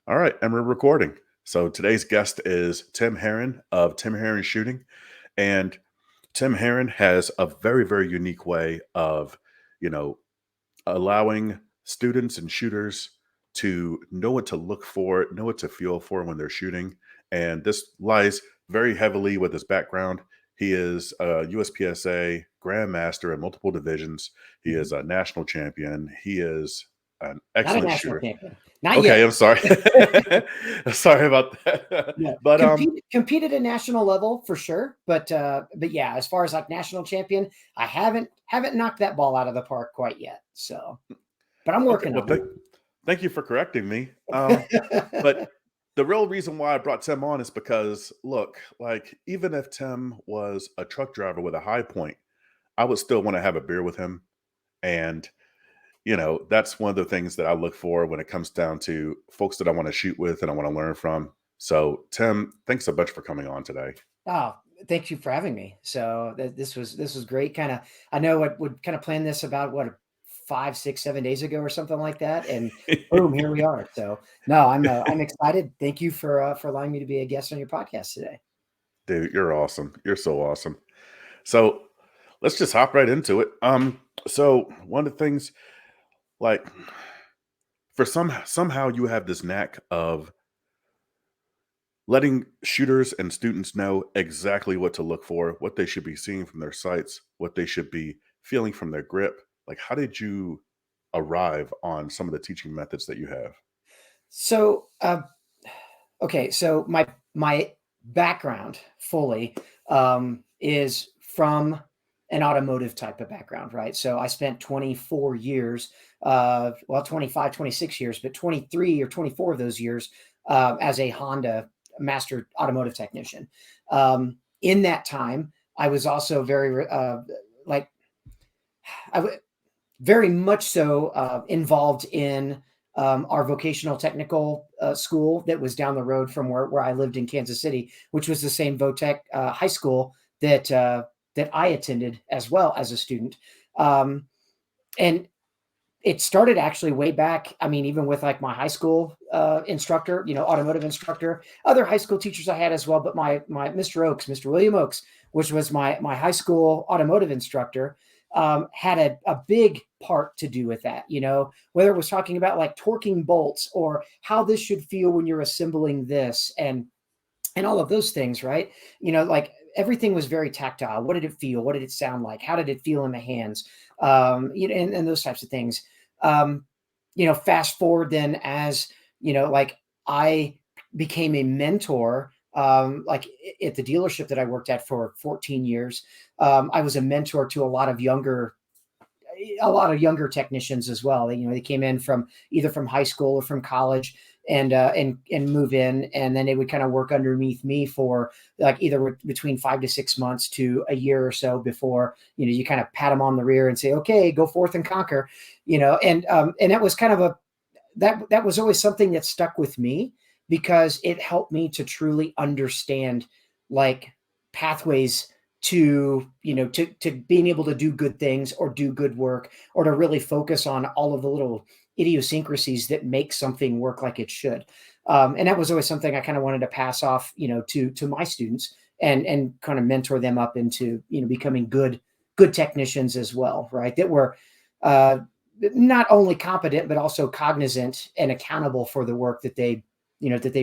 All right, and we're recording. So today's guest is Tim Herron of Tim Herron Shooting. And Tim Herron has a very, very unique way of, you know, allowing students and shooters to know what to look for, know what to feel for when they're shooting. And this lies very heavily with his background. He is a USPSA Grandmaster in multiple divisions. He Mhm. is a national champion. He is an Not a excellent national shooter. champion. Not Okay, yet. I'm sorry. Sorry about that. No. But Competed at national level for sure. But yeah, as far as like national champion, I haven't knocked that ball out of the park quite yet. So, but I'm okay, working well, on thank you for correcting me. But it. the real reason why I brought Tim on is because, look, like even if Tim was a truck driver with a high point, I would still want to have a beer with him. And that's one of the things that I look for when it comes down to folks that I want to shoot with and I want to learn from. So, Tim, thanks so much for coming on today. Oh, thank you for having me. So this was great. Kind of, I know what would kind of plan this about what 5, 6, 7 days ago or something like that, and boom, here we are. So no, I'm excited. Thank you for allowing me to be a guest on your podcast today. Dude, you're awesome. You're so awesome. So, let's just hop right into it. So one of the things, like, for somehow you have this knack of letting shooters and students know exactly what to look for, what they should be seeing from their sights, what they should be feeling from their grip. Like, how did you arrive on some of the teaching methods that you have? So okay, so my background fully is from an automotive type of background, right? So I spent 24 years, well, 25, 26 years, but 23 or 24 of those years as a Honda master automotive technician. In that time, I was also very like I w- very much so involved in our vocational technical school that was down the road from where I lived in Kansas City, which was the same Votech high school that I attended as well as a student. Um, and it started actually way back. I mean, even with like my high school instructor, automotive instructor, other high school teachers I had as well. But my Mr. Oakes, Mr. William Oakes, which was my high school automotive instructor, had a big part to do with that. Whether it was talking about like torquing bolts or how this should feel when you're assembling this and all of those things, right? Like everything was very tactile. What did it feel? What did it sound like? How did it feel in the hands? And those types of things. Fast forward then as, like I became a mentor, like at the dealership that I worked at for 14 years. I was a mentor to a lot of younger technicians as well. They came in from either from high school or from college and move in, and then they would kind of work underneath me for like either between 5 to 6 months to a year or so before you kind of pat them on the rear and say, okay, go forth and conquer. And that was kind of that was always something that stuck with me because it helped me to truly understand like pathways to being able to do good things or do good work or to really focus on all of the little idiosyncrasies that make something work like it should. And that was always something I kind of wanted to pass off, to my students and kind of mentor them up into, becoming good technicians as well, right? That were uh, not only competent but also cognizant and accountable for the work that they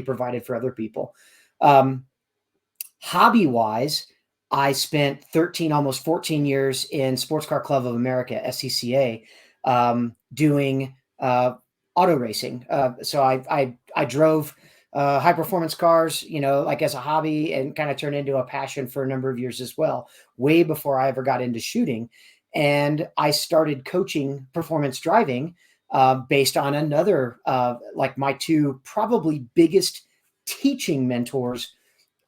provided for other people. Um, Hobby wise, I spent 13, almost 14 years in Sports Car Club of America, SCCA, doing auto racing. So I drove high performance cars, like as a hobby, and kind of turned into a passion for a number of years as well, way before I ever got into shooting. And I started coaching performance driving based on another, like my two probably biggest teaching mentors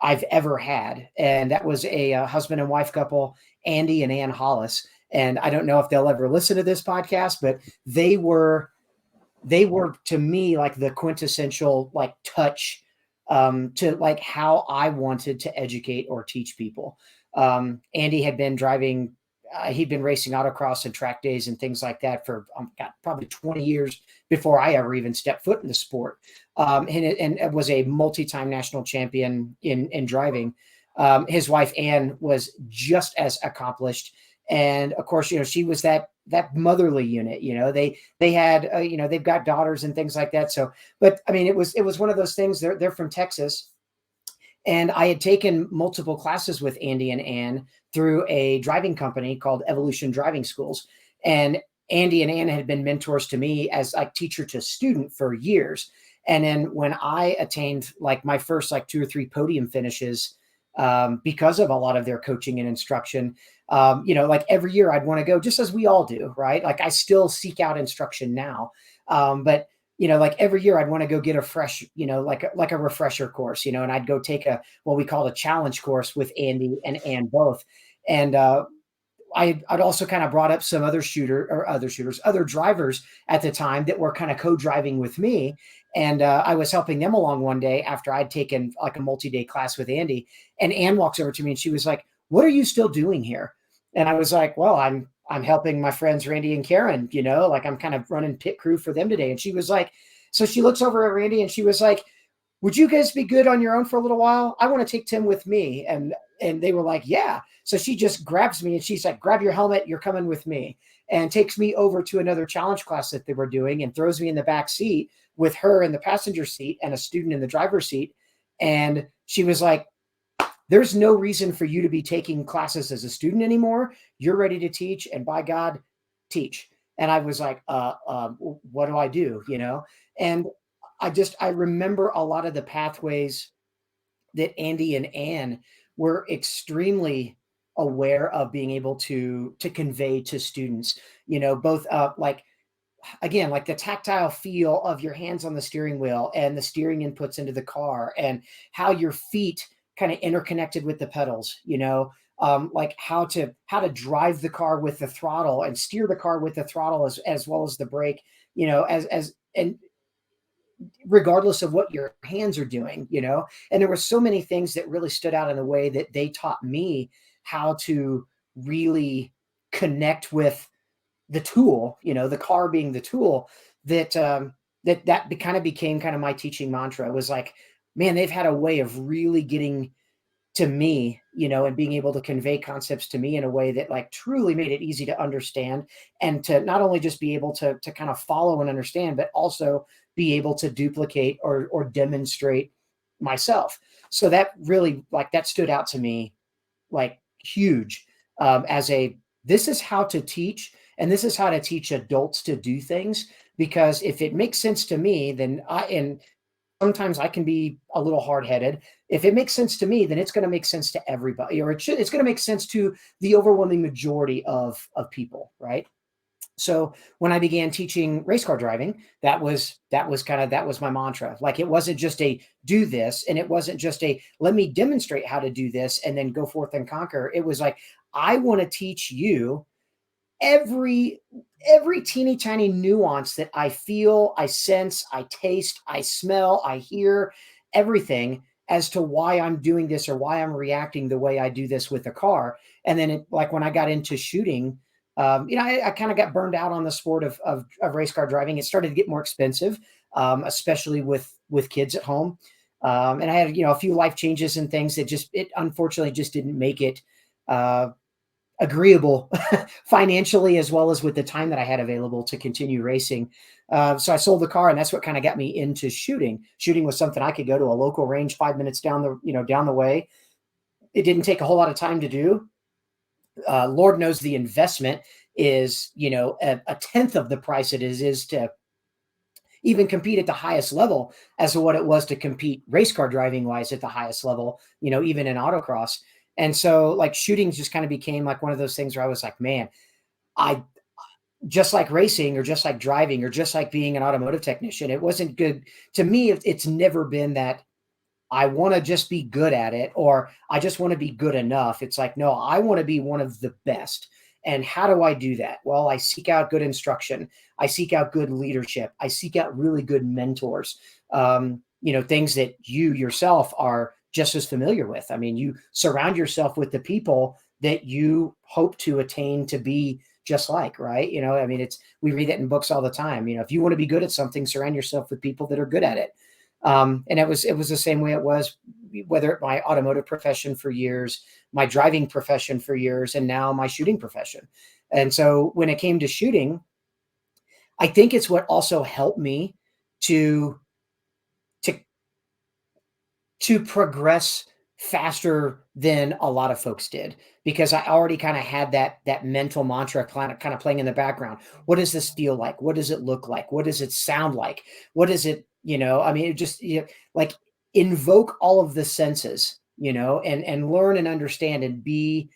I've ever had. And that was a husband and wife couple, Andy and Ann Hollis. And I don't know if they'll ever listen to this podcast, but they were to me like the quintessential like touch to like how I wanted to educate or teach people. Andy had been driving he'd been racing autocross and track days and things like that for God, probably 20 years before I ever even stepped foot in the sport. And was a multi-time national champion in driving. His wife, Ann, was just as accomplished. And of course, she was that motherly unit. They had, they've got daughters and things like that. So, but I mean, it was one of those things. They're from Texas, and I had taken multiple classes with Andy and Ann through a driving company called Evolution Driving Schools. And Andy and Ann had been mentors to me as like teacher to student for years. And then when I attained like my first like 2 or 3 podium finishes, because of a lot of their coaching and instruction, like every year I'd want to go, just as we all do, right? Like I still seek out instruction now. But like every year I'd want to go get a fresh, like a refresher course, and I'd go take what we called a challenge course with Andy and Ann both. And I'd also kind of brought up some other drivers at the time that were kind of co-driving with me. And I was helping them along one day after I'd taken like a multi-day class with Andy. And Ann walks over to me and she was like, "What are you still doing here?" And I was like, "Well, I'm helping my friends Randy and Karen, like I'm kind of running pit crew for them today." And she was like, so she looks over at Randy and she was like, "Would you guys be good on your own for a little while? I want to take Tim with me." And they were like, "Yeah." So she just grabs me and she's like, "Grab your helmet. You're coming with me," and takes me over to another challenge class that they were doing and throws me in the back seat with her in the passenger seat and a student in the driver's seat. And she was like, "There's no reason for you to be taking classes as a student anymore. You're ready to teach, and by God, teach." And I was like, what do I do? And I remember a lot of the pathways that Andy and Ann were extremely aware of being able to convey to students, both like, again, like the tactile feel of your hands on the steering wheel and the steering inputs into the car and how your feet kind of interconnected with the pedals, like how to drive the car with the throttle and steer the car with the throttle as well as the brake, and regardless of what your hands are doing, and there were so many things that really stood out in the way that they taught me how to really connect with the tool, the car being the tool, that kind of became kind of my teaching mantra. It was like, man, they've had a way of really getting to me, and being able to convey concepts to me in a way that like truly made it easy to understand and to not only just be able to kind of follow and understand, but also be able to duplicate or demonstrate myself. So that really like that stood out to me like huge, this is how to teach, and this is how to teach adults to do things. Because if it makes sense to me, then and sometimes I can be a little hard-headed. If it makes sense to me, then it's going to make sense to everybody, or it's going to make sense to the overwhelming majority of people, right? So when I began teaching race car driving, that was my mantra. Like it wasn't just a do this, and it wasn't just a let me demonstrate how to do this and then go forth and conquer. It was like, I want to teach you every teeny tiny nuance that I feel, I sense, I taste, I smell, I hear, everything as to why I'm doing this or why I'm reacting the way I do this with a car. And then like when I got into shooting, I kind of got burned out on the sport of race car driving. It started to get more expensive, especially with kids at home. And I had, a few life changes and things that it unfortunately just didn't make it agreeable financially, as well as with the time that I had available to continue racing. So I sold the car, and that's what kind of got me into shooting. Shooting was something I could go to a local range 5 minutes down the way. It didn't take a whole lot of time to do. Lord knows the investment is, a tenth of the price it is to even compete at the highest level as to what it was to compete race car driving wise at the highest level, even in autocross. And so like shooting just kind of became like one of those things where I was like, man, I just like racing or just like driving or just like being an automotive technician. It wasn't good to me. It's never been that I want to just be good at it or I just want to be good enough. It's like, no, I want to be one of the best. And how do I do that? Well, I seek out good instruction. I seek out good leadership. I seek out really good mentors, things that you yourself are just as familiar with. I mean, you surround yourself with the people that you hope to attain to be just like, right? I mean, we read it in books all the time. If you want to be good at something, surround yourself with people that are good at it. And it was the same way it was, whether my automotive profession for years, my driving profession for years, and now my shooting profession. And so when it came to shooting, I think it's what also helped me to to to progress faster than a lot of folks did, because I already kind of had that mental mantra kind of playing in the background. What does this feel like? What does it look like? What does it sound like? What is it, I mean, it just, like, invoke all of the senses, and learn and understand and be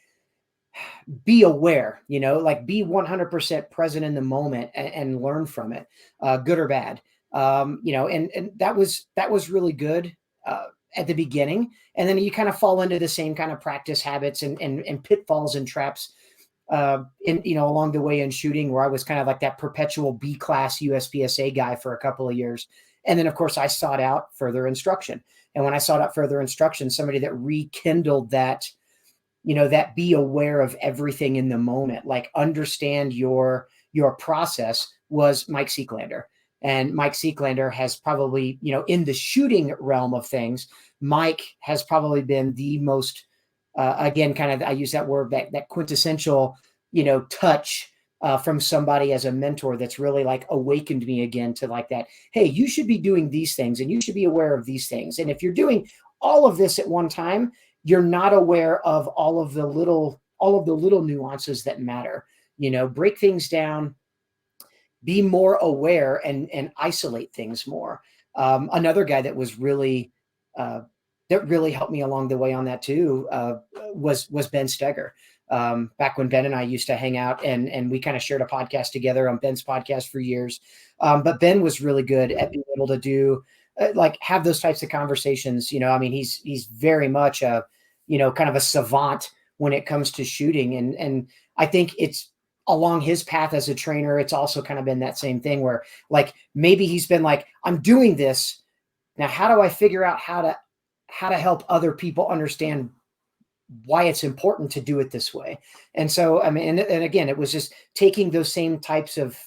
aware, like, be 100% present in the moment, and learn from it, good or bad. And that was really good at the beginning. And then you kind of fall into the same kind of practice habits and pitfalls and traps along the way in shooting, where I was kind of like that perpetual B class USPSA guy for a couple of years. And then, of course, I sought out further instruction. And when I sought out further instruction, somebody that rekindled that be aware of everything in the moment, like, understand your process, was Mike Seeklander. And Mike Seeklander has probably, in the shooting realm of things, Mike has probably been the most, again, kind of, I use that word, that quintessential, touch from somebody as a mentor that's really, like, awakened me again to, like, that, hey, you should be doing these things and you should be aware of these things. And if you're doing all of this at one time, you're not aware of all of the little nuances that matter. Break things down, be more aware, and isolate things more. Another guy that was really that really helped me along the way on that too was Ben Steger. Back when Ben and I used to hang out, and we kind of shared a podcast together on Ben's podcast for years. But Ben was really good at being able to do like, have those types of conversations. I mean, he's very much a, kind of a savant when it comes to shooting. And I think it's along his path as a trainer, it's also kind of been that same thing where, like, maybe he's been like, I'm doing this now, how do I figure out how to help other people understand why it's important to do it this way? And so, I mean, and again, it was just taking those same types of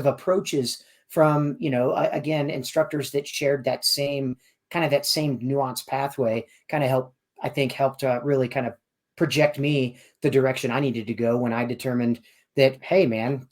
approaches from, again, instructors that shared that same nuanced pathway, kind of helped really kind of project me the direction I needed to go, when I determined that, hey, man,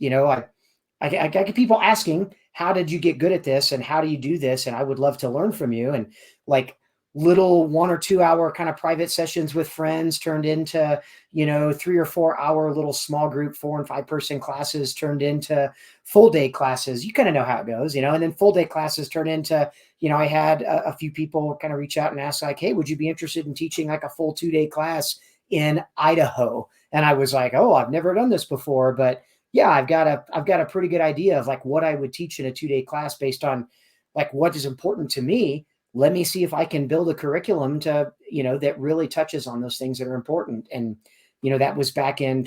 I get people asking, how did you get good at this? And how do you do this? And I would love to learn from you. And, like, little 1 or 2 hour kind of private sessions with friends turned into, 3 or 4 hour little small group 4 and 5 person classes turned into full day classes. You kind of know how it goes, and then full day classes turn into, I had a few people kind of reach out and ask, like, hey, would you be interested in teaching, like, a full 2-day class in Idaho? And I was like, oh, I've never done this before, but yeah, I've got a pretty good idea of, like, what I would teach in a 2-day class based on, like, what is important to me. Let me see if I can build a curriculum to, that really touches on those things that are important. And, that was back in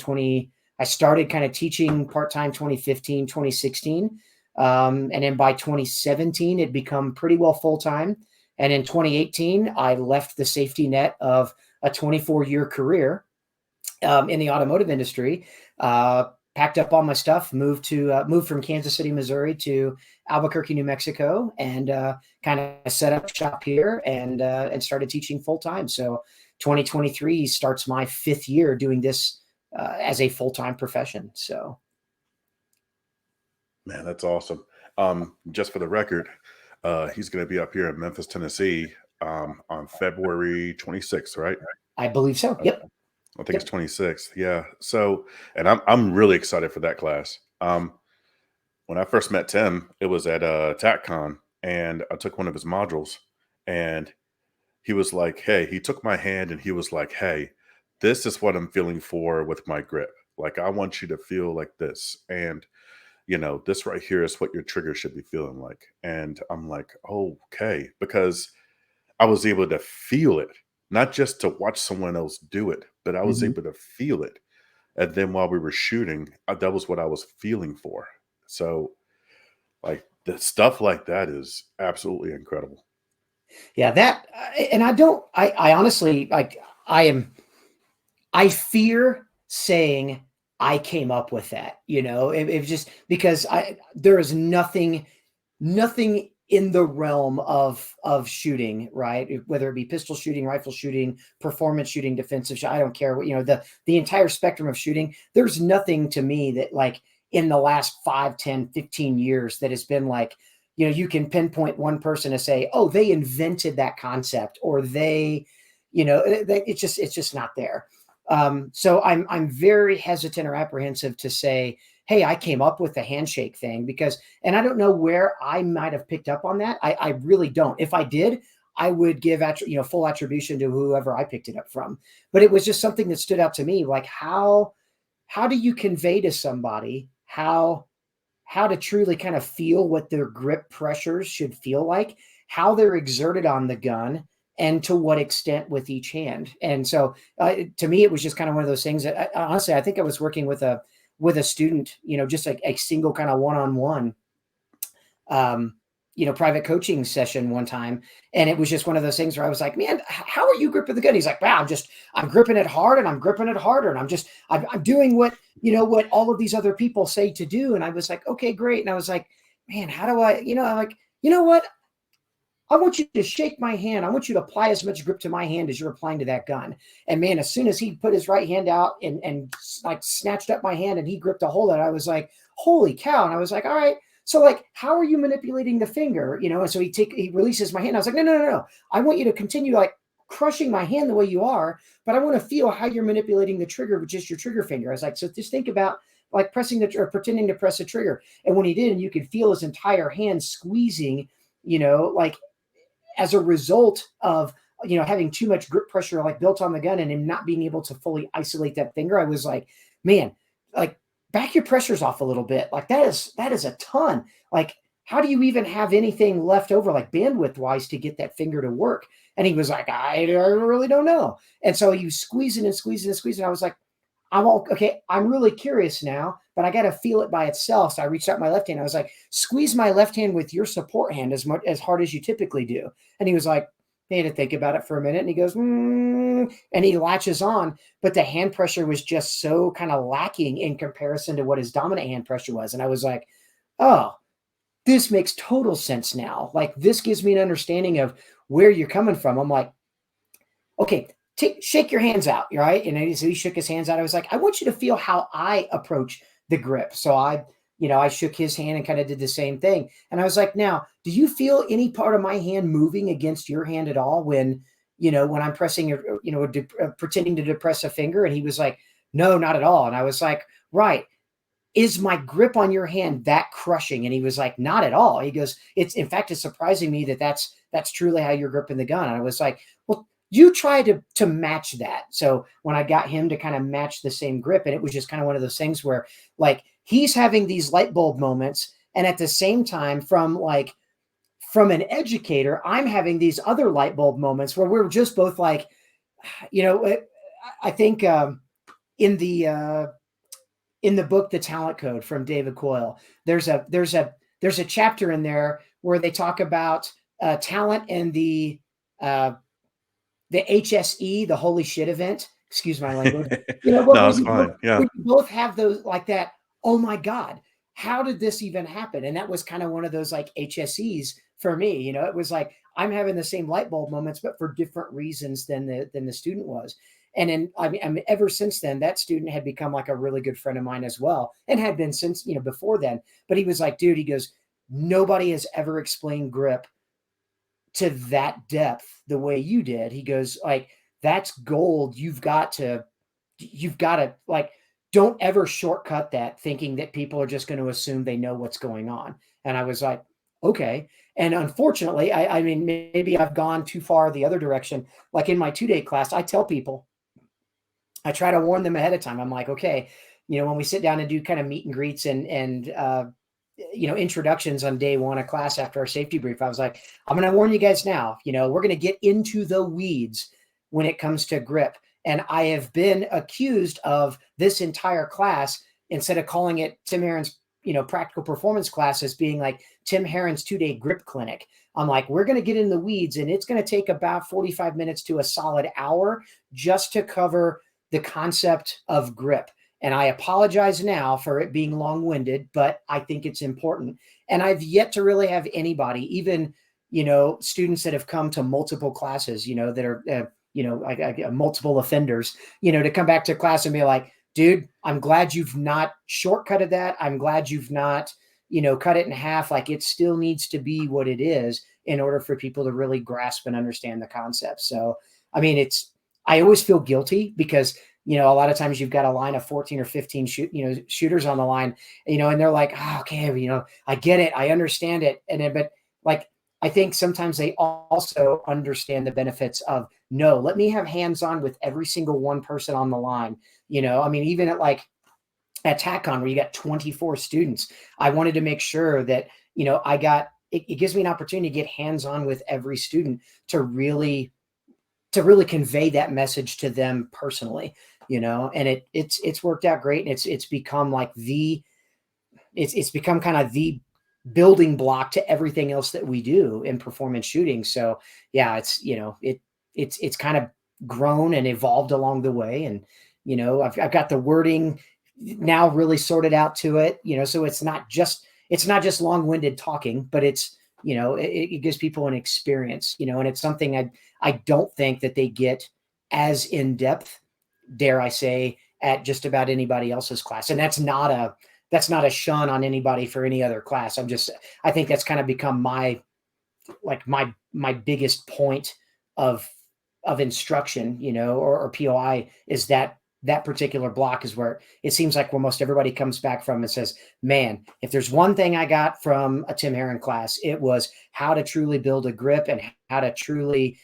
I started kind of teaching part-time 2015, 2016. And then by 2017, it'd become pretty well full-time. And in 2018, I left the safety net of a 24-year career in the automotive industry, packed up all my stuff, moved from Kansas City, Missouri to Albuquerque, New Mexico, and kind of set up shop here and started teaching full time. So 2023 starts my 5th year doing this as a full-time profession. So, Man, that's awesome. Just for the record, he's going to be up here in Memphis, Tennessee, on February 26th, right? I believe so. Yep. I think it's 26th. Yeah. So, and I'm really excited for that class. When I first met Tim, it was at TacCon, and I took one of his modules, and he was like, "Hey," he took my hand and he was like, "Hey, this is what I'm feeling for with my grip. Like, I want you to feel like this, and this right here is what your trigger should be feeling like." And I'm like, "Okay," because I was able to feel it, not just to watch someone else do it, but I was Mhm. able to feel it. And then while we were shooting, that was what I was feeling for. So, like, the stuff like that is absolutely incredible. Yeah, and I honestly, like, I am I fear saying I came up with that, it just because there is nothing in the realm of shooting, right? Whether it be pistol shooting, rifle shooting, performance shooting, defensive shot, I don't care what, the entire spectrum of shooting. There's nothing to me that like in the last 5, 10, 15 years that has been like, you can pinpoint one person to say, oh, they invented that concept, or it's just not there. So I'm very hesitant or apprehensive to say, hey, I came up with the handshake thing, because, and I don't know where I might have picked up on that. I really don't. If I did, I would give full attribution to whoever I picked it up from. But it was just something that stood out to me. Like how do you convey to somebody how to truly kind of feel what their grip pressures should feel like, how they're exerted on the gun, and to what extent with each hand. And so to me, it was just kind of one of those things that honestly, I think I was working with a student, just like a single kind of one-on-one, private coaching session one time. And it was just one of those things where I was like, man, how are you gripping the gun? He's like, wow, I'm gripping it hard, and I'm gripping it harder. And I'm doing what all of these other people say to do. And I was like, okay, great. And I was like, man, how do I'm like, you know what? I want you to shake my hand. I want you to apply as much grip to my hand as you're applying to that gun. And man, as soon as he put his right hand out and like snatched up my hand and he gripped a hold of it, I was like, holy cow. And I was like, all right, so like, how are you manipulating the finger? And so he releases my hand. I was like, no. I want you to continue like crushing my hand the way you are, but I want to feel how you're manipulating the trigger with just your trigger finger. I was like, so just think about like pressing or pretending to press a trigger. And when he did, and you could feel his entire hand squeezing, like as a result of having too much grip pressure like built on the gun and him not being able to fully isolate that finger. I was like, man, like back your pressures off a little bit. Like that is a ton. Like how do you even have anything left over like bandwidth wise to get that finger to work? And he was like, I really don't know. And so you squeezing and squeezing and squeezing. I was like, okay. I'm really curious now, but I got to feel it by itself. So I reached out my left hand. I was like, squeeze my left hand with your support hand as hard as you typically do. And he was like, he had to think about it for a minute. And he goes, and he latches on. But the hand pressure was just so kind of lacking in comparison to what his dominant hand pressure was. And I was like, oh, this makes total sense now. Like this gives me an understanding of where you're coming from. I'm like, okay, shake your hands out, right? And so he shook his hands out. I was like, I want you to feel how I approach the grip. So I shook his hand and kind of did the same thing. And I was like, now, do you feel any part of my hand moving against your hand at all when I'm pressing, pretending to depress a finger? And he was like, no, not at all. And I was like, right. Is my grip on your hand that crushing? And he was like, not at all. He goes, in fact, it's surprising me that's truly how you're gripping the gun. And I was like, well, you try to match that. So when I got him to kind of match the same grip, and it was just kind of one of those things where like he's having these light bulb moments, and at the same time from an educator, I'm having these other light bulb moments where we're just both like, I think in the book The Talent Code from David Coyle, there's a chapter in there where they talk about talent and the HSE, the holy shit event. Excuse my language. No, it's fine. Yeah. We both have those like that. Oh my God, how did this even happen? And that was kind of one of those like HSEs for me. It was like I'm having the same light bulb moments, but for different reasons than the student was. And then I mean, ever since then, that student had become like a really good friend of mine as well, and had been since before then. But he was like, dude, he goes, nobody has ever explained grip to that depth the way you did. He goes, like, that's gold. You've got to like, don't ever shortcut that thinking that people are just going to assume they know what's going on. And I was like, okay. And unfortunately, I mean, maybe I've gone too far the other direction. Like in my 2-day class, I tell people, I try to warn them ahead of time. I'm like, okay, when we sit down and do kind of meet and greets and introductions on day one of class after our safety brief, I was like, I'm going to warn you guys now, we're going to get into the weeds when it comes to grip. And I have been accused of this entire class, instead of calling it Tim Herron's, practical performance class, as being like Tim Herron's 2-day grip clinic. I'm like, we're going to get in the weeds, and it's going to take about 45 minutes to a solid hour just to cover the concept of grip. And I apologize now for it being long-winded, but I think it's important. And I've yet to really have anybody, even, students that have come to multiple classes, that are, multiple offenders, to come back to class and be like, dude, I'm glad you've not shortcutted that. I'm glad you've not, cut it in half. Like, it still needs to be what it is in order for people to really grasp and understand the concept. So, I mean, I always feel guilty because, a lot of times you've got a line of 14 or 15 shooters on the line, and they're like, oh, okay, I get it. I understand it. But like, I think sometimes they also understand the benefits of, no, let me have hands-on with every single one person on the line. I mean, even at TACCON, where you got 24 students, I wanted to make sure that, it gives me an opportunity to get hands-on with every student to really convey that message to them personally, and it's worked out great. And it's become like it's become kind of the building block to everything else that we do in performance shooting. So yeah, it's kind of grown and evolved along the way. And, I've got the wording now really sorted out to it, so it's not just long-winded talking, but it's, it gives people an experience, and it's something I don't think that they get as in depth, dare I say, at just about anybody else's class. And that's not a shun on anybody for any other class. I think that's kind of become my biggest point of instruction, or POI, is that particular block is where it seems like where most everybody comes back from and says, man, if there's one thing I got from a Tim Herron class, it was how to truly build a grip and how to truly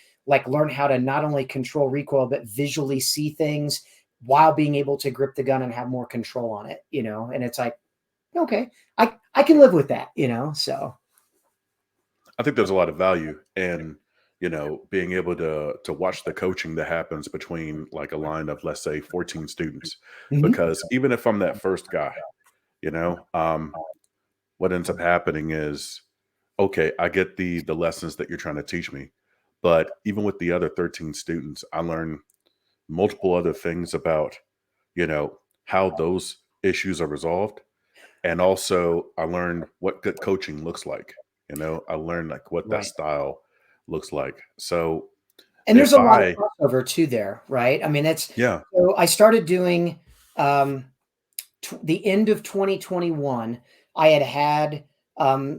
learn how to not only control recoil, but visually see things while being able to grip the gun and have more control on it, and it's like, okay, I can live with that, so. I think there's a lot of value in, being able to watch the coaching that happens between like a line of, let's say, 14 students. Mhm. Because even if I'm that first guy, you know, um, what ends up happening is, okay, I get the lessons that you're trying to teach me, but even with the other 13 students, I learn multiple other things about, how those issues are resolved. And also I learned what good coaching looks like. I learned like what that Right. style looks like. So And there's if a lot of I crossover too there, right? I mean, yeah, so I started doing, um, the end of 2021. I had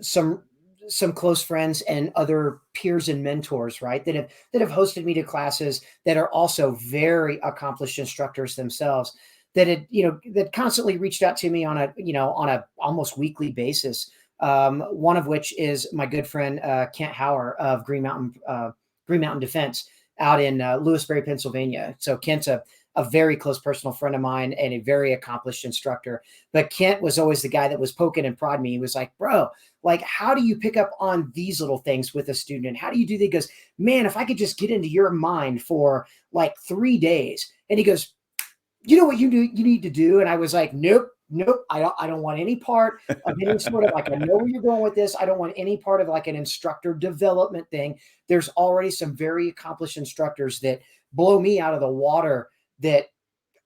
some close friends and other peers and mentors, right, that have hosted me to classes that are also very accomplished instructors themselves, that constantly reached out to me on a almost weekly basis. One of which is my good friend Kent Hauer of Green Mountain Defense out in Lewisberry, Pennsylvania. So Kent's a very close personal friend of mine and a very accomplished instructor. But Kent was always the guy that was poking and prodding me. He was like, bro, how do you pick up on these little things with a student? And how do you do that? He goes, man, if I could just get into your mind for 3 days. And he goes, you know what you need to do? And I was like, nope. I don't want any part of any sort of I know where you're going with this. I don't want any part of an instructor development thing. There's already some very accomplished instructors that blow me out of the water that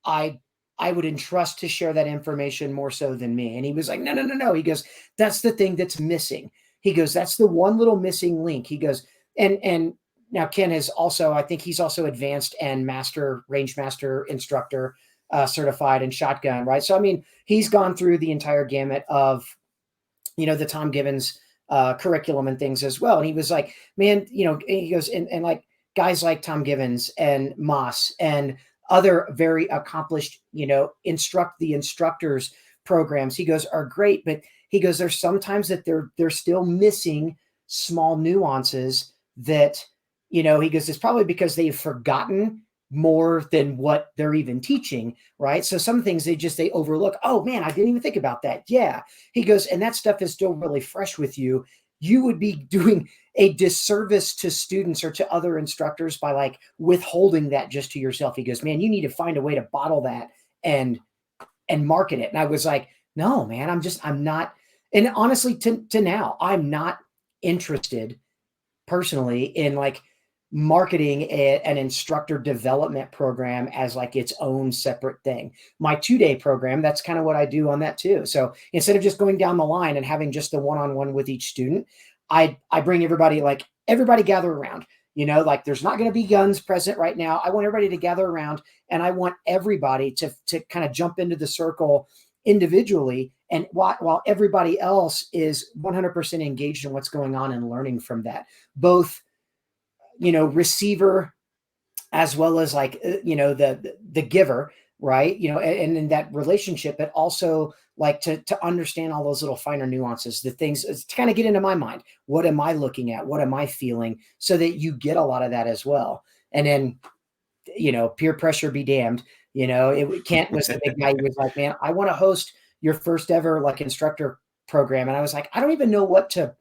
I I would entrust to share that information more so than me. And he was like, no, no, no, no. He goes, that's the thing that's missing. He goes, that's the one little missing link. He goes, and now Ken is also, I think he's also advanced and range master instructor certified in shotgun, right? So I mean, he's gone through the entire gamut of the Tom Givens curriculum and things as well. And he was like, man, he goes, and like guys like Tom Givens and Moss and other very accomplished, the instructors programs, he goes, are great. But he goes, there's sometimes that they're still missing small nuances that, he goes, it's probably because they've forgotten more than what they're even teaching, right? So some things they overlook. Oh man, I didn't even think about that. Yeah. He goes, and that stuff is still really fresh with you. You would be doing a disservice to students or to other instructors by withholding that just to yourself. He goes, man, you need to find a way to bottle that and market it. And I was like, no, man, I'm not. And honestly, to now, I'm not interested personally in marketing an instructor development program as like its own separate thing. My 2-day program, that's kind of what I do on that too. So instead of just going down the line and having just the one-on-one with each student, I bring everybody, like everybody gather around, like there's not going to be guns present right now. I want everybody to gather around, and I want everybody to kind of jump into the circle individually, and while everybody else is 100% engaged in what's going on and learning from that, both receiver as well as like the giver, right? And in that relationship, but also like to understand all those little finer nuances, the things to kind of get into my mind. What am I looking at? What am I feeling? So that you get a lot of that as well. And then peer pressure be damned. Kent was the big guy. He was like, man, I want to host your first ever like instructor program. And I was like, I don't even know what to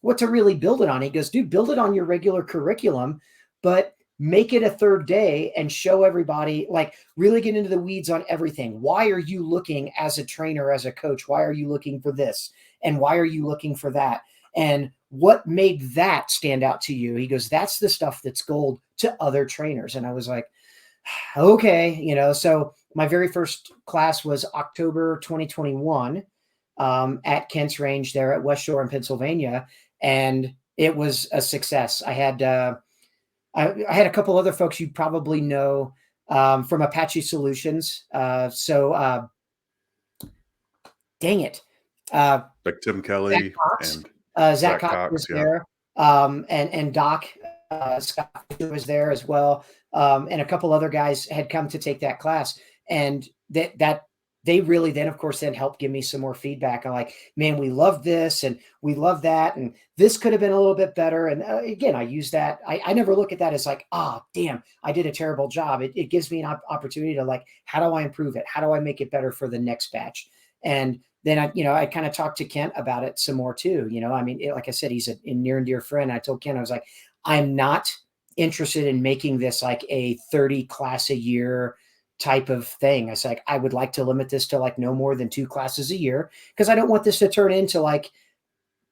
really build it on. He goes, dude, build it on your regular curriculum, but make it a third day and show everybody, like really get into the weeds on everything. Why are you looking as a trainer, as a coach? Why are you looking for this? And why are you looking for that? And what made that stand out to you? He goes, that's the stuff that's gold to other trainers. And I was like, okay, so my very first class was October 2021 at Kent's Range there at West Shore in Pennsylvania. And it was a success. I had a couple other folks you probably know from Apache Solutions. Dang it. Like Tim Kelly and Zach Cox Cox was yeah. there. And Doc Scott was there as well. And a couple other guys had come to take that class. And that they really then, of course, then helped give me some more feedback. I'm like, man, we love this and we love that. And this could have been a little bit better. And again, I use that. I never look at that as like, damn, I did a terrible job. It gives me an opportunity to like, how do I improve it? How do I make it better for the next batch? And then I kind of talked to Kent about it some more too. Like I said, he's a near and dear friend. I told Kent, I was like, I'm not interested in making this like a 30 class a year type of thing. I was like, I would like to limit this to like no more than 2 classes a year, because I don't want this to turn into like,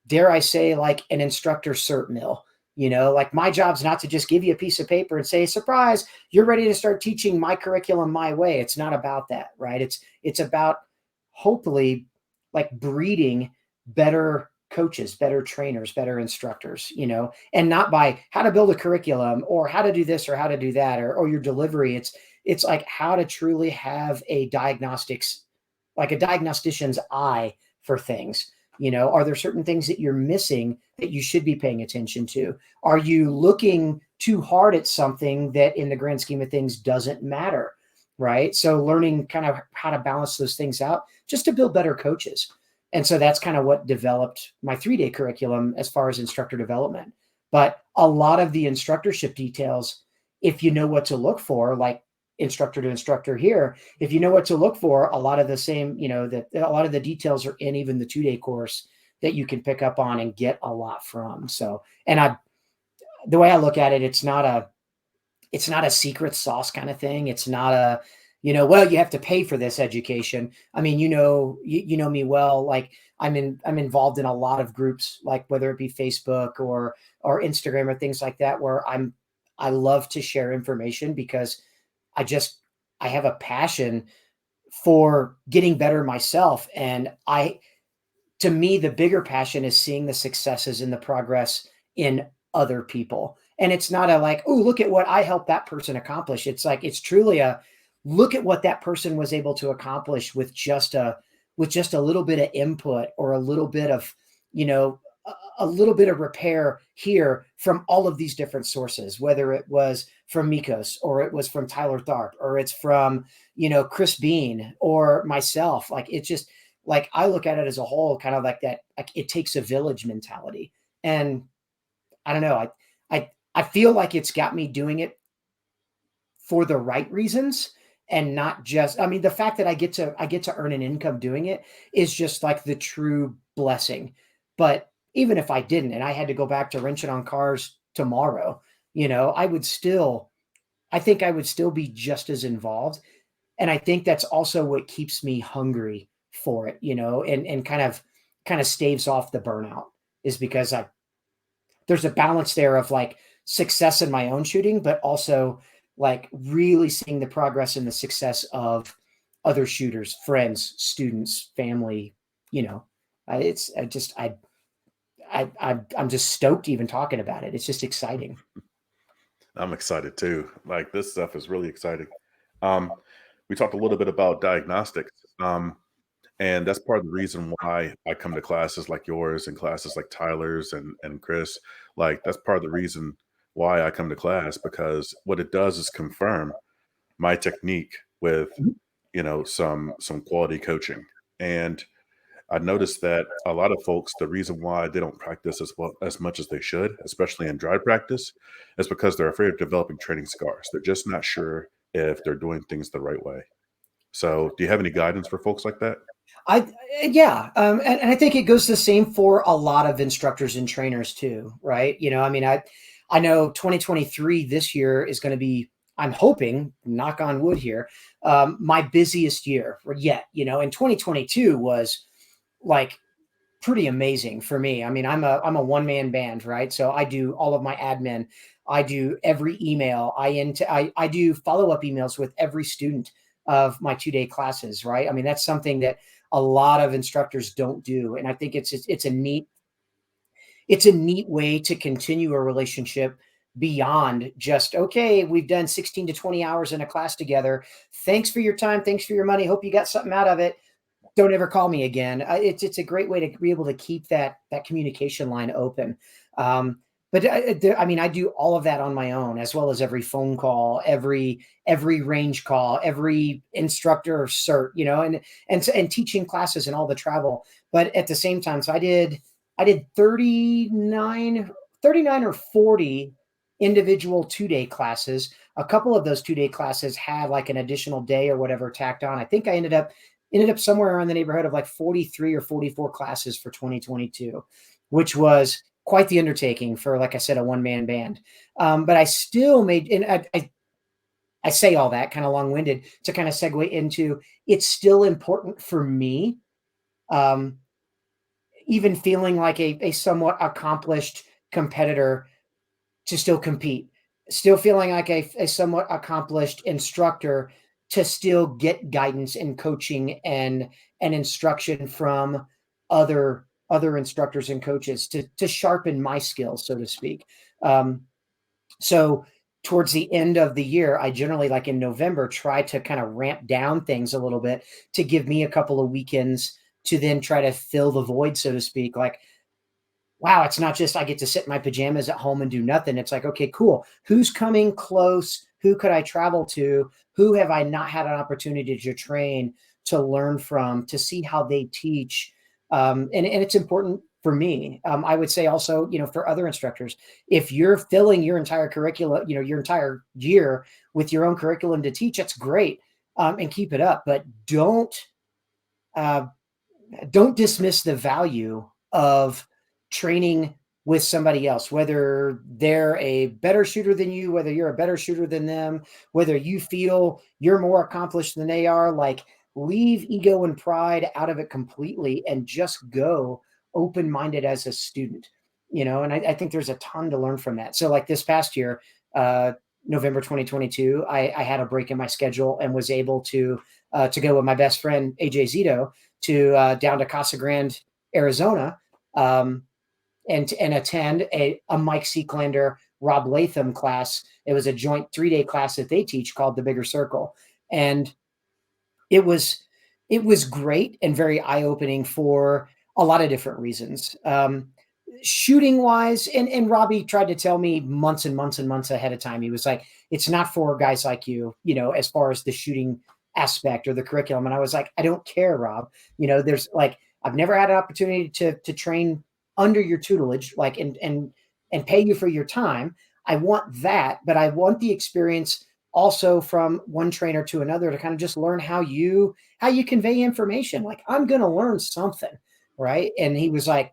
dare I say, like an instructor cert mill. Like my job's not to just give you a piece of paper and say, surprise, you're ready to start teaching my curriculum my way. It's not about that, right? It's about hopefully like breeding better coaches, better trainers, better instructors, and not by how to build a curriculum or how to do this or how to do that or your delivery. It's like how to truly have a diagnostics, like a diagnostician's eye for things. Are there certain things that you're missing that you should be paying attention to? Are you looking too hard at something that in the grand scheme of things doesn't matter? Right. So learning kind of how to balance those things out just to build better coaches. And so that's kind of what developed my 3-day curriculum as far as instructor development. But a lot of the instructorship details, if you know what to look for, like instructor to instructor here, if you know what to look for, a lot of the same, that a lot of the details are in even the 2-day course that you can pick up on and get a lot from. So, and the way I look at it, it's not a secret sauce kind of thing. It's not a, well, you have to pay for this education. I mean, you know me well, like I'm involved in a lot of groups, like whether it be Facebook or Instagram or things like that, where I love to share information because I have a passion for getting better myself. And to me, the bigger passion is seeing the successes and the progress in other people. And it's not a like, oh, look at what I helped that person accomplish. It's like, it's truly a look at what that person was able to accomplish with just a little bit of input or a little bit of, a little bit of repair here from all of these different sources, whether it was from Mikos or it was from Tyler Tharp or it's from, Chris Bean or myself. Like, it's just like, I look at it as a whole, kind of like that, like it takes a village mentality. And I don't know, I feel like it's got me doing it for the right reasons and not just, the fact that I get to earn an income doing it is just like the true blessing. But even if I didn't, and I had to go back to wrenching on cars tomorrow, I think I would still be just as involved. And I think that's also what keeps me hungry for it, and kind of staves off the burnout, is because there's a balance there of like success in my own shooting, but also like really seeing the progress and the success of other shooters, friends, students, family. You know, it's I just I'm just stoked even talking about it. It's just exciting. I'm excited too. Like this stuff is really exciting. Um, we talked a little bit about diagnostics. And that's part of the reason why I come to classes like yours and classes like Tyler's and Chris. Like that's part of the reason why I come to class, because what it does is confirm my technique with, some quality coaching. And I noticed that a lot of folks, the reason why they don't practice as much as they should, especially in dry practice, is because they're afraid of developing training scars. They're just not sure if they're doing things the right way. So, do you have any guidance for folks like that? I yeah, and I think it goes the same for a lot of instructors and trainers too, right? I mean, I know 2023 this year is going to be. I'm hoping, knock on wood here, my busiest year yet. And 2022 was like pretty amazing for me. I mean, I'm a one man band, right? So I do all of my admin. I do every email. I do follow up emails with every student of my 2-day classes, right? I mean, that's something that a lot of instructors don't do, and I think it's a neat way to continue a relationship beyond just, okay, we've done 16 to 20 hours in a class together. Thanks for your time. Thanks for your money. Hope you got something out of it. Don't ever call me again. It's a great way to be able to keep that communication line open. But I mean, I do all of that on my own, as well as every phone call, every range call, every instructor cert, and teaching classes and all the travel. But at the same time, so I did 39 or 40 individual 2-day classes. A couple of those 2-day classes had like an additional day or whatever tacked on. I think I ended up somewhere around the neighborhood of like 43 or 44 classes for 2022, which was quite the undertaking for, like I said, a one man band. But I still made, and I say all that kind of long winded to kind of segue into, it's still important for me, um, even feeling like a somewhat accomplished competitor, to still compete, still feeling like a somewhat accomplished instructor, to still get guidance and coaching and instruction from other instructors and coaches to sharpen my skills, so to speak. Um, so towards the end of the year, I generally, like in November, try to kind of ramp down things a little bit to give me a couple of weekends to then try to fill the void, so to speak. Like, wow, it's not just I get to sit in my pajamas at home and do nothing. It's like, okay, cool. Who's coming close? Who could I travel to? Who have I not had an opportunity to train, to learn from, to see how they teach? And it's important for me. I would say also, for other instructors, if you're filling your entire curriculum, your entire year with your own curriculum to teach, that's great. And keep it up, but uh, don't dismiss the value of training with somebody else, whether they're a better shooter than you, whether you're a better shooter than them, whether you feel you're more accomplished than they are. Like, leave ego and pride out of it completely and just go open minded as a student, and I think there's a ton to learn from that. So, like this past year, uh, November 2022, I had a break in my schedule and was able to go with my best friend, AJ Zito, to down to Casa Grande, Arizona, um, and attend a Mike Seeklander, Rob Latham class. It was a joint 3-day class that they teach called The Bigger Circle, and it was it was great and very eye opening for a lot of different reasons. Shooting wise, and Robbie tried to tell me months and months and months ahead of time. He was like, "It's not for guys like you, as far as the shooting aspect or the curriculum." And I was like, "I don't care, Rob. There's like, I've never had an opportunity to train under your tutelage, like, and pay you for your time. I want that, but I want the experience also from one trainer to another, to kind of just learn how you convey information. Like, I'm going to learn something, right?" And he was like,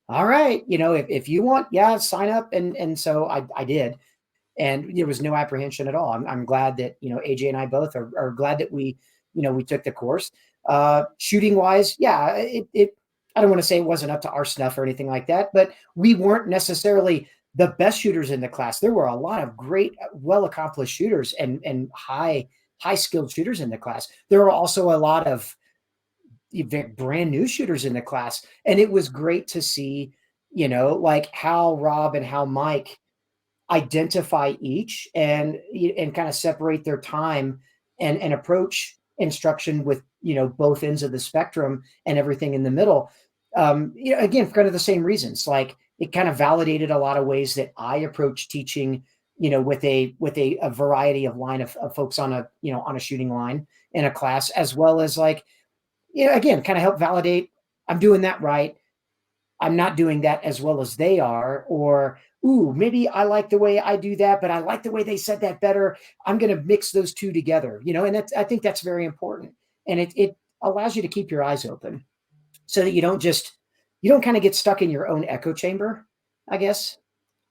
"All right, if you want, yeah, sign up." And so I did, and there was no apprehension at all. I'm glad that AJ and I both are glad that we took the course. Shooting wise, yeah, I don't want to say it wasn't up to our snuff or anything like that, but we weren't necessarily the best shooters in the class. There were a lot of great, well accomplished shooters and high skilled shooters in the class. There were also a lot of brand new shooters in the class, and it was great to see, like how Rob and how Mike identify each and kind of separate their time and approach instruction with both ends of the spectrum and everything in the middle. Again, for kind of the same reasons. Like it kind of validated a lot of ways that I approach teaching, with a variety of line of folks on a shooting line in a class, as well as like, again, kind of help validate I'm doing that right. I'm not doing that as well as they are, or ooh, maybe I like the way I do that, but I like the way they said that better. I'm going to mix those two together, and I think that's very important. And it allows you to keep your eyes open so that you don't kind of get stuck in your own echo chamber, I guess,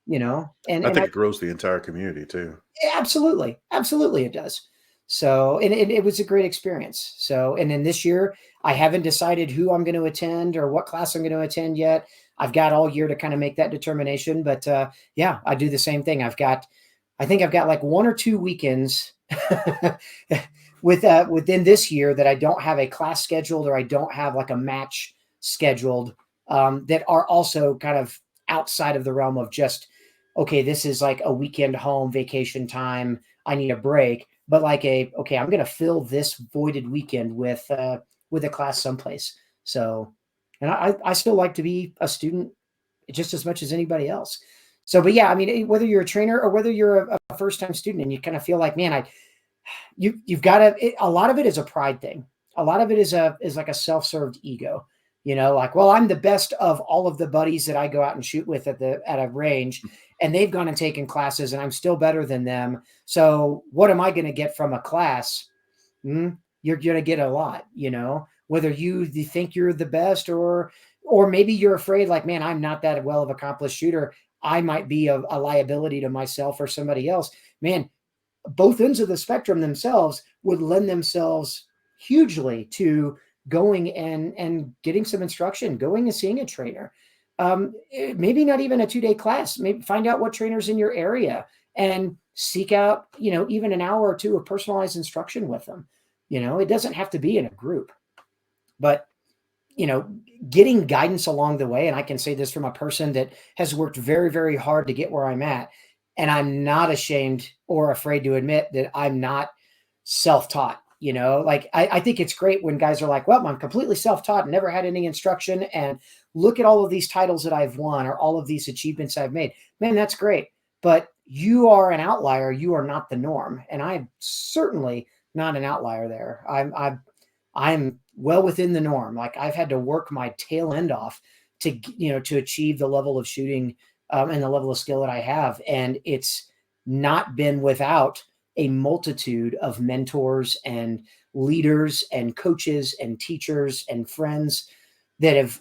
I and think I it grows the entire community too. absolutely, absolutely it does. So, and it was a great experience. So, and then this year, I haven't decided who I'm going to attend or what class I'm going to attend yet. I've got all year to kind of make that determination. But yeah, I do the same thing. I think I've got like 1 or 2 weekends within this year that I don't have a class scheduled or I don't have like a match scheduled, that are also kind of outside of the realm of just, okay, this is like a weekend home vacation time. I need a break, but like okay, I'm going to fill this voided weekend with a class someplace. So, and I still like to be a student just as much as anybody else. So, but yeah, I mean, whether you're a trainer or whether you're a first time student and you kind of feel like, man, you've got to, a lot of it is a pride thing. A lot of it is like a self-served ego, like, well, I'm the best of all of the buddies that I go out and shoot with at a range, and they've gone and taken classes and I'm still better than them. So what am I going to get from a class? You're going to get a lot, whether you think you're the best or maybe you're afraid like, man, I'm not that well of accomplished shooter. I might be a liability to myself or somebody else. Man, both ends of the spectrum themselves would lend themselves hugely to going and getting some instruction, going and seeing a trainer. Maybe not even a 2-day class. Maybe find out what trainers in your area and seek out, even an hour or two of personalized instruction with them. It doesn't have to be in a group, but getting guidance along the way. And I can say this from a person that has worked very, very hard to get where I'm at. And I'm not ashamed or afraid to admit that I'm not self-taught. Like I think it's great when guys are like, well, I'm completely self-taught, never had any instruction. And look at all of these titles that I've won or all of these achievements I've made. Man, that's great. But you are an outlier. You are not the norm. And I'm certainly not an outlier there. I'm well within the norm. Like I've had to work my tail end off to achieve the level of shooting and the level of skill that I have. And it's not been without a multitude of mentors and leaders and coaches and teachers and friends that have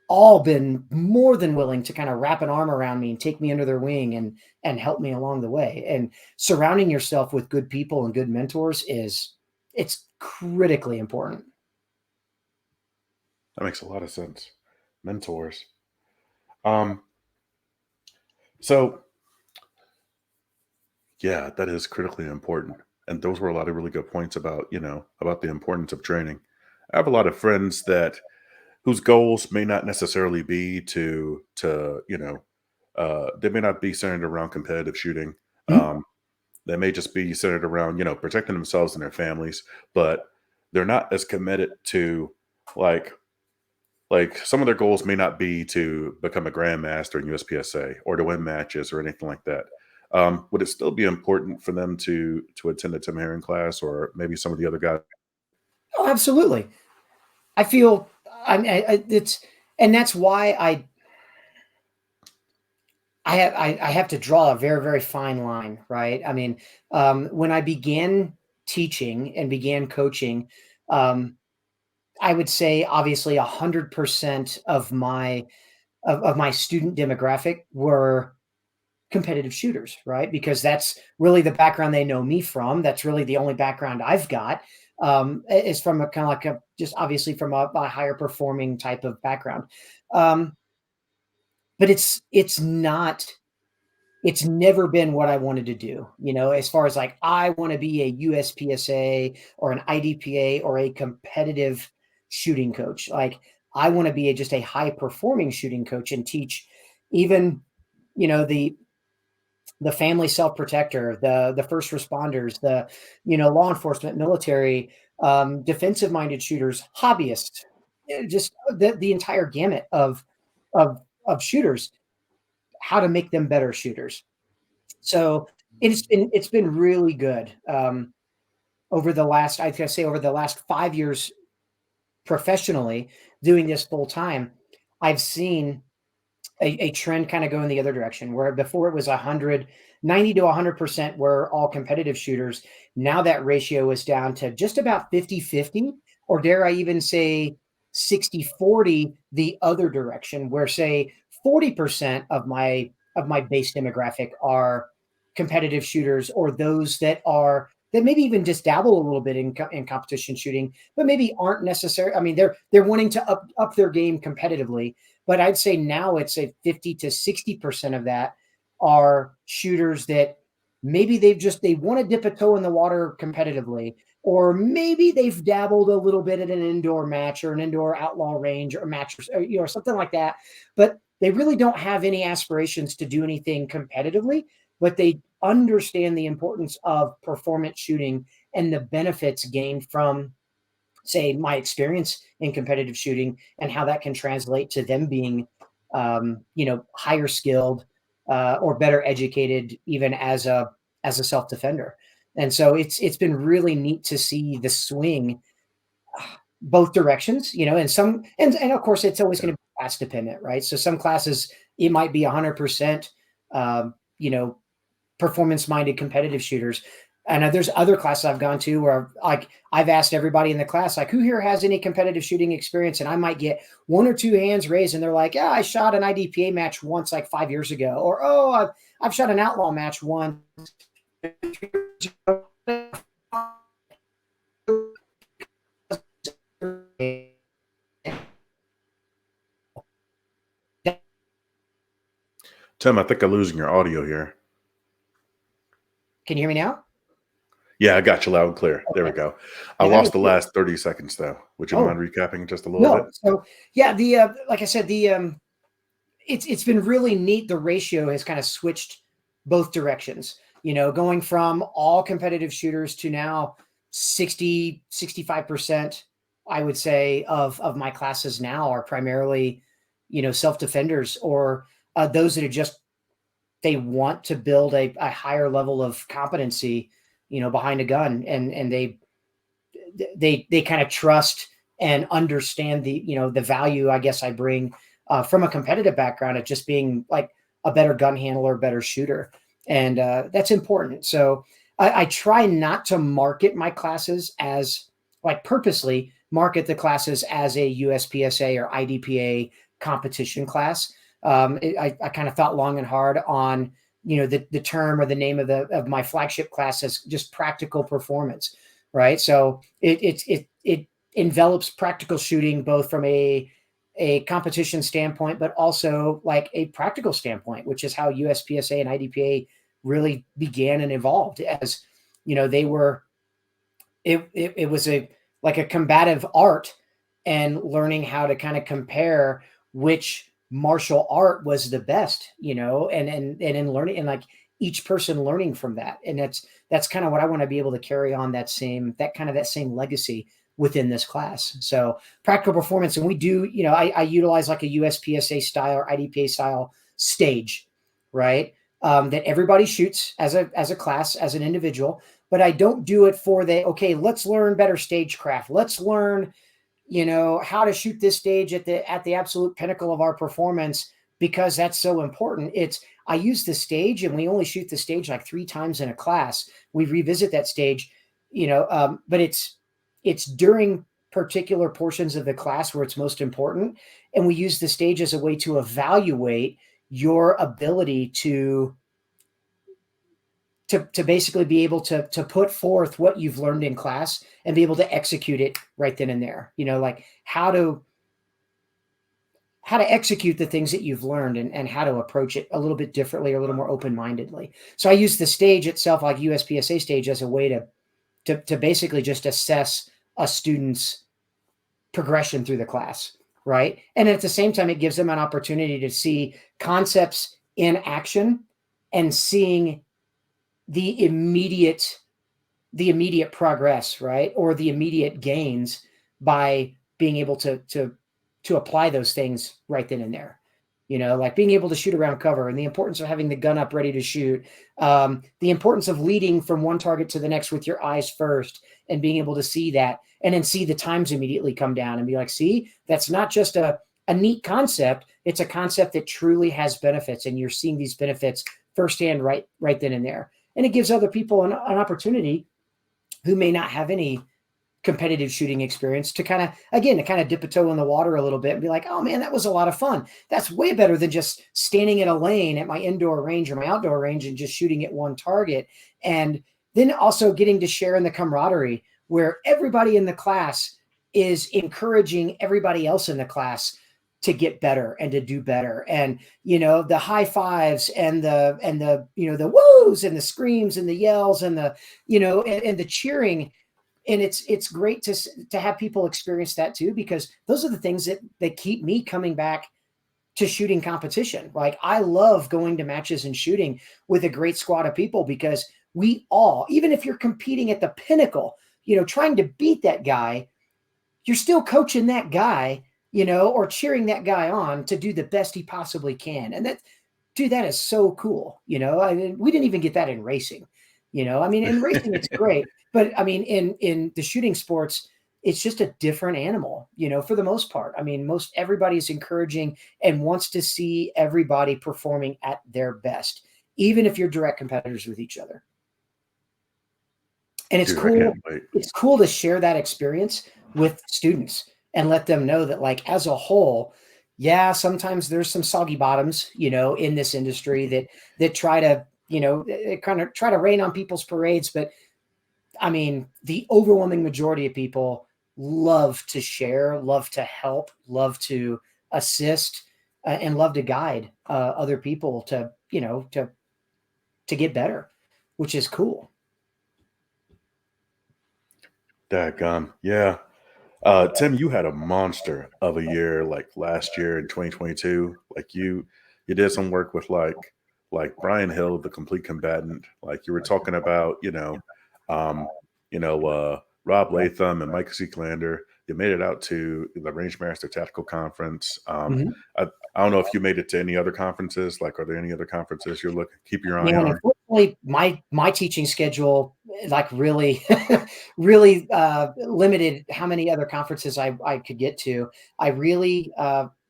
all been more than willing to kind of wrap an arm around me and take me under their wing and help me along the way. And surrounding yourself with good people and good mentors it's critically important. That makes a lot of sense. Mentors. Um, so yeah, that is critically important. And those were a lot of really good points about, about the importance of training. I have a lot of friends that whose goals may not necessarily be to, they may not be centered around competitive shooting. Mhm. Um, they may just be centered around, protecting themselves and their families, but they're not as committed to like some of their goals may not be to become a grandmaster in USPSA or to win matches or anything like that. Would it still be important for them to attend a Tim Herron class or maybe some of the other guys? Oh, absolutely. I feel it's, and that's why I have to draw a very, very fine line, right? I mean, when I began teaching and began coaching, um, I would say obviously 100% of my student demographic were competitive shooters, right? Because that's really the background they know me from. That's really the only background I've got. Is from a kind of like just obviously from a higher performing type of background. Um, but it's not. it's never been what I wanted to do, as far as like, I want to be a USPSA or an IDPA or a competitive shooting coach. Like, I want to be just a high performing shooting coach and teach even, the family self protector, the first responders, the law enforcement, military, defensive minded shooters, hobbyists, just the entire gamut of of shooters, how to make them better shooters. So it's been really good, over the last, I would say, over the last 5 years professionally doing this full time. I've seen a trend kind of go in the other direction, where before it was 90 to 100% were all competitive shooters. Now that ratio is down to just about 50-50, or dare I even say 60-40 the other direction, where say 40% of my base demographic are competitive shooters, or those that maybe even just dabble a little bit in competition shooting, but maybe aren't necessary. I mean, they're wanting to up their game competitively, but I'd say now it's a 50 to 60% of that are shooters that maybe they want to dip a toe in the water competitively, or maybe they've dabbled a little bit at an indoor match or an indoor outlaw range or match, or something like that, but they really don't have any aspirations to do anything competitively, but they understand the importance of performance shooting and the benefits gained from, say, my experience in competitive shooting, and how that can translate to them being, higher skilled, or better educated, even as a self defender. And so it's been really neat to see the swing both directions, and and of course it's always Yeah. going to be class dependent, right? So some classes it might be 100%, you know, performance minded competitive shooters. And there's other classes I've gone to where like I've asked everybody in the class, like, who here has any competitive shooting experience? And I might get one or two hands raised, and they're like, yeah, I shot an IDPA match once, like 5 years ago, or oh, I've shot an outlaw match once. Tim, I think I'm losing your audio here. Can you hear me now? Yeah, I got you loud and clear. There we Okay. go. I Yeah. lost the last 30 seconds though. Would you mind Oh, recapping just a little bit? no. So yeah, like I said, it's been really neat. The ratio has kind of switched both directions, going from all competitive shooters to now 65%, I would say, of my classes now are primarily, self-defenders, or those that are just, they want to build a higher level of competency, behind a gun, and they kind of trust and understand the value, I guess, I bring, from a competitive background, of just being like a better gun handler, better shooter, and that's important. So I try not to market my classes as, like, purposely market the classes as a USPSA or IDPA competition class. I kind of thought long and hard on, the term or the name of my flagship class as just practical performance, right? So it envelops practical shooting, both from a competition standpoint, but also like a practical standpoint, which is how USPSA and IDPA really began and evolved. As they were, it was a like a combative art, and learning how to kind of compare which martial art was the best, and in learning, and like each person learning from that. And that's kind of what I want to be able to carry on, that same legacy within this class. So practical performance. And we do, I utilize like a USPSA style or IDPA style stage, right? That everybody shoots as a class, as an individual, but I don't do it for okay, let's learn better stagecraft. Let's learn, how to shoot this stage at the absolute pinnacle of our performance, because that's so important. I use the stage, and we only shoot the stage like 3 times in a class. We revisit that stage, but it's during particular portions of the class where it's most important, and we use the stage as a way to evaluate your ability to basically be able to put forth what you've learned in class and be able to execute it right then and there. Like how to execute the things that you've learned and how to approach it a little bit differently or a little more open-mindedly. So I use the stage itself, like USPSA stage, as a way to basically just assess a student's progression through the class, right? And at the same time, it gives them an opportunity to see concepts in action and seeing the immediate progress, right? Or the immediate gains by being able to apply those things right then and there. Like being able to shoot around cover and the importance of having the gun up ready to shoot, the importance of leading from one target to the next with your eyes first and being able to see that and then see the times immediately come down and be like, see, that's not just a neat concept. It's a concept that truly has benefits, and you're seeing these benefits firsthand right then and there. And it gives other people an opportunity who may not have any competitive shooting experience to kind of dip a toe in the water a little bit and be like, oh man, that was a lot of fun. That's way better than just standing in a lane at my indoor range or my outdoor range and just shooting at one target. And then also getting to share in the camaraderie where everybody in the class is encouraging everybody else in the class to get better and to do better. And, the high fives and the the woos and the screams and the yells and the, and the cheering. And it's great to have people experience that too, because those are the things that keep me coming back to shooting competition. Like I love going to matches and shooting with a great squad of people, because we all, even if you're competing at the pinnacle, trying to beat that guy, you're still coaching that guy, or cheering that guy on to do the best he possibly can. And that is so cool. I mean, we didn't even get that in racing, I mean, in racing, it's great. But I mean, in the shooting sports, it's just a different animal, for the most part. I mean, most everybody's encouraging and wants to see everybody performing at their best, even if you're direct competitors with each other. And it's Dude, I cool. can't wait. It's cool to share that experience with students and let them know that, like, as a whole, yeah, sometimes there's some soggy bottoms, in this industry that try to, kind of try to rain on people's parades. But I mean, the overwhelming majority of people love to share, love to help, love to assist, and love to guide other people to, to get better, which is cool. Dadgum. Yeah. Tim, you had a monster of a year like last year in 2022. Like you did some work with like Brian Hill, the complete combatant. Like you were talking about, um, Rob Latham and Mike Seeklander. You made it out to the Rangemaster Tactical Conference. Mhm. I don't know if you made it to any other conferences. Like, are there any other conferences you're looking keep your eye Man, on? unfortunately, my teaching schedule, like, really, really limited how many other conferences I could get to. I really,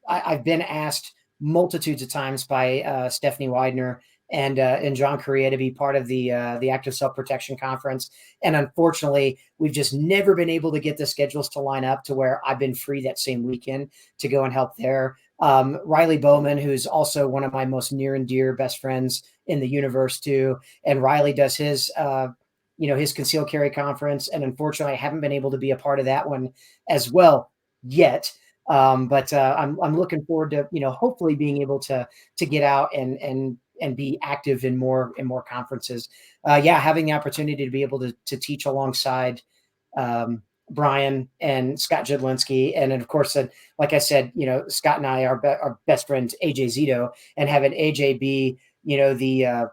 I've been asked multitudes of times by Stephanie Widener and John Correa to be part of the Active Self Protection Conference, and unfortunately, we've just never been able to get the schedules to line up to where I've been free that same weekend to go and help there. Riley Bowman, who's also one of my most near and dear best friends in the universe too. And Riley does his, his concealed carry conference. And unfortunately, I haven't been able to be a part of that one as well yet. But I'm looking forward to, hopefully being able to get out and be active in more conferences. Yeah, having the opportunity to be able to teach alongside Brian and Scott Jadlinski, and then of course, like I said, Scott and I are best friends, AJ Zito, and having AJ be, the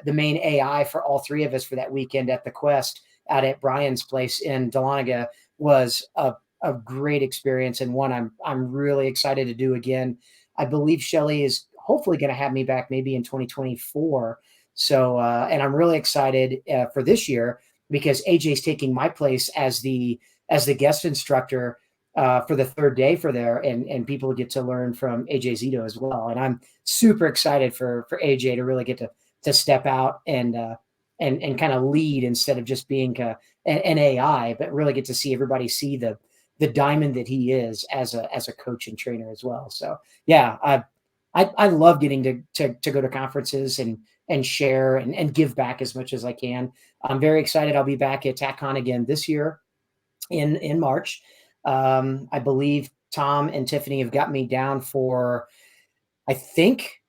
main AI for all three of us for that weekend at the Quest out at Brian's place in Dahlonega was a great experience, and one I'm really excited to do again. I believe Shelly is hopefully going to have me back maybe in 2024. So, and I'm really excited for this year because AJ's taking my place as the guest instructor for the third day for there, and people get to learn from AJ Zito as well. And I'm super excited for AJ to really get to step out and kind of lead instead of just being an AI, but really get to see everybody see the diamond that he is as a coach and trainer as well. So yeah, I love getting to go to conferences and share and give back as much as I can. I'm very excited. I'll be back at TACCon again this year in March. I believe Tom and Tiffany have got me down for, I think,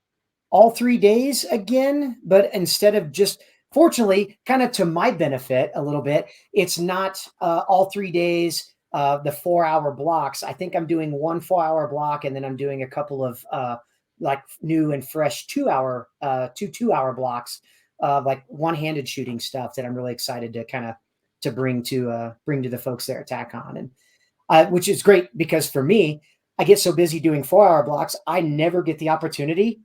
all 3 days again, but instead of just, fortunately, kind of to my benefit a little bit, it's not all 3 days, the 4-hour blocks. I think I'm doing one 4-hour block, and then I'm doing a couple of like new and fresh 2-hour, 2 2-hour blocks, like one-handed shooting stuff that I'm really excited to kind of to bring to the folks there at TACON, and which is great because for me, I get so busy doing 4-hour blocks, I never get the opportunity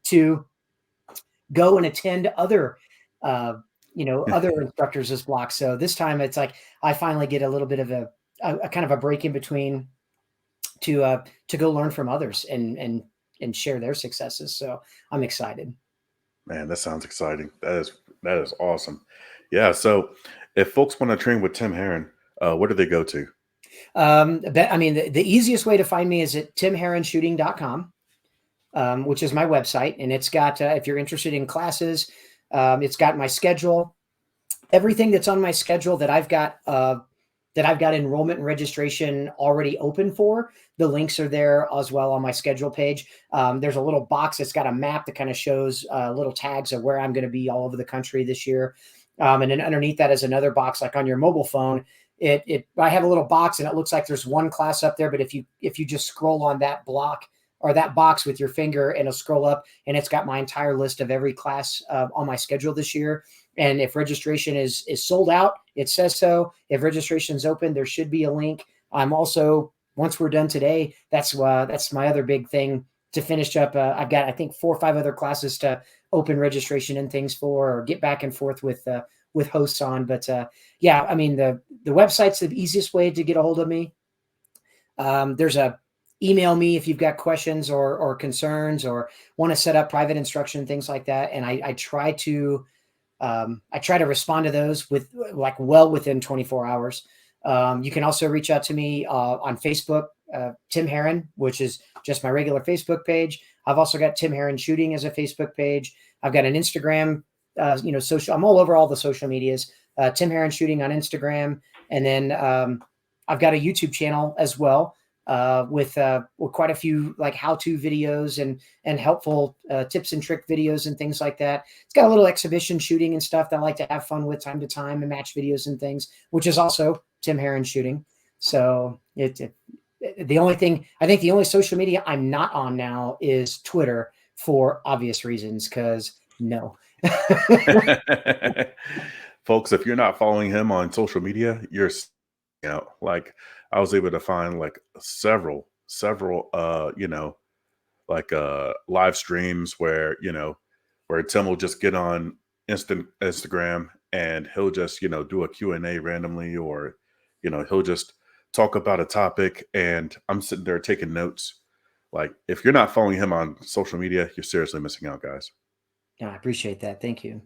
to go and attend other, uh, other instructors' blocks. So this time it's like I finally get a little bit of a kind of a break in between to go learn from others and share their successes. So I'm excited. Man, that sounds exciting. That is awesome. Yeah. So if folks want to train with Tim Herron, where do they go to? I mean, the easiest way to find me is at timherronshooting.com. Which is my website, and it's got, if you're interested in classes, it's got my schedule, everything that's on my schedule that I've got enrollment and registration already open for. The links are there as well on my schedule page. There's a little box that's got a map that kind of shows little tags of where I'm going to be all over the country this year. And then underneath that is another box, like on your mobile phone. I have a little box, and it looks like there's one class up there, but if you just scroll on that block or that box with your finger, and it'll scroll up, and it's got my entire list of every class on my schedule this year. And if registration is sold out, it says so. If registration's open, there should be a link. I'm also, once we're done today, that's my other big thing to finish up. I've got, I think, 4 or 5 other classes to open registration and things for, or get back and forth with hosts on. But yeah, I mean, the website's the easiest way to get a hold of me. There's a email me if you've got questions or concerns, or want to set up private instruction, things like that. And I try to respond to those with like well within 24 hours. You can also reach out to me on Facebook, Tim Herron, which is just my regular Facebook page. I've also got Tim Herron Shooting as a Facebook page. I've got an Instagram, social. I'm all over all the social medias. Tim Herron Shooting on Instagram, and then I've got a YouTube channel as well. With quite a few like how-to videos and helpful tips and trick videos and things like that. It's got a little exhibition shooting and stuff that I like to have fun with time to time, and match videos and things, which is also Tim Herron Shooting. So the only social media I'm not on now is Twitter, for obvious reasons, because no. Folks, if you're not following him on social media, you're like, I was able to find like several live streams where Tim will just get on Instagram, and he'll just do a Q&A randomly, or he'll just talk about a topic, and I'm sitting there taking notes. Like, if you're not following him on social media, you're seriously missing out, guys. Yeah, I appreciate that. Thank you.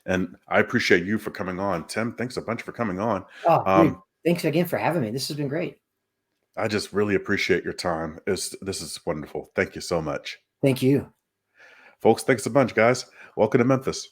And I appreciate you for coming on. Tim, thanks a bunch for coming on. Oh, dude, thanks again for having me. This has been great. I just really appreciate your time. This is wonderful. Thank you so much. Thank you. Folks, thanks a bunch, guys. Welcome to Memphis.